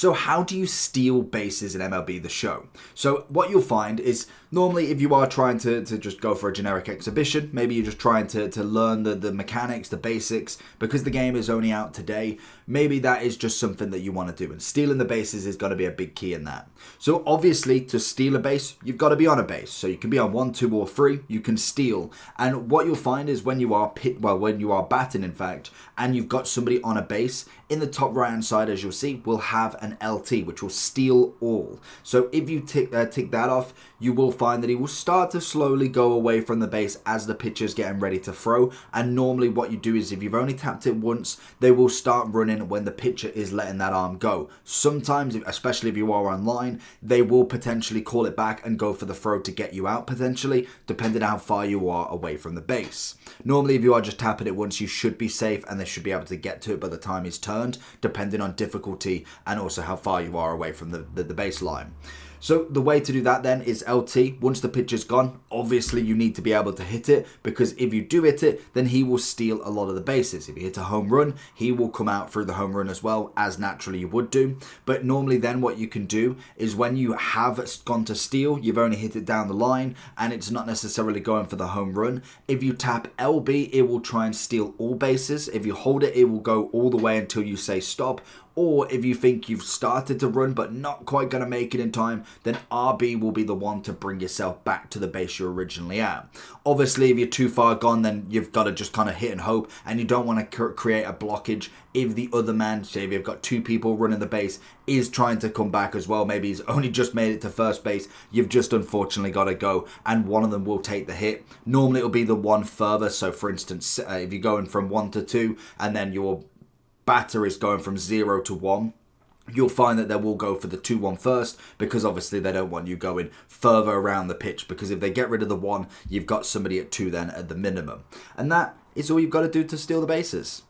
So how do you steal bases in MLB The Show? So what you'll find is normally if you are trying to just go for a generic exhibition, maybe you're just trying to learn the mechanics, the basics, because the game is only out today, maybe that is just something that you want to do. And stealing the bases is going to be a big key in that. So obviously to steal a base, you've got to be on a base. So you can be on 1, 2 or 3, you can steal. And what you'll find is when you are batting in fact, and you've got somebody on a base, in the top right hand side as you'll see, we'll have an LT which will steal all. So if you tick that off, you will find that he will start to slowly go away from the base as the pitcher's getting ready to throw. And normally what you do is if you've only tapped it once, they will start running when the pitcher is letting that arm go. Sometimes, especially if you are online, they will potentially call it back and go for the throw to get you out potentially, depending on how far you are away from the base. Normally if you are just tapping it once, you should be safe and they should be able to get to it by the time he's turned, depending on difficulty and also how far you are away from the baseline. So the way to do that then is LT. Once the pitcher's gone, obviously you need to be able to hit it, because if you do hit it, then he will steal a lot of the bases. If you hit a home run, he will come out through the home run as well, as naturally you would do. But normally then what you can do is when you have gone to steal, you've only hit it down the line and it's not necessarily going for the home run. If you tap LB, it will try and steal all bases. If you hold it, it will go all the way until you say stop. Or if you think you've started to run but not quite going to make it in time, then RB will be the one to bring yourself back to the base you're originally at. Obviously, if you're too far gone, then you've got to just kind of hit and hope, and you don't want to create a blockage if the other man, say if you've got 2 people running the base, is trying to come back as well. Maybe he's only just made it to first base. You've just unfortunately got to go, and one of them will take the hit. Normally, it'll be the one further. So, for instance, if you're going from 1 to 2, and then your batter is going from 0 to 1, you'll find that they will go for the 2-1 first, because obviously they don't want you going further around the pitch, because if they get rid of the 1, you've got somebody at 2 then at the minimum. And that is all you've got to do to steal the bases.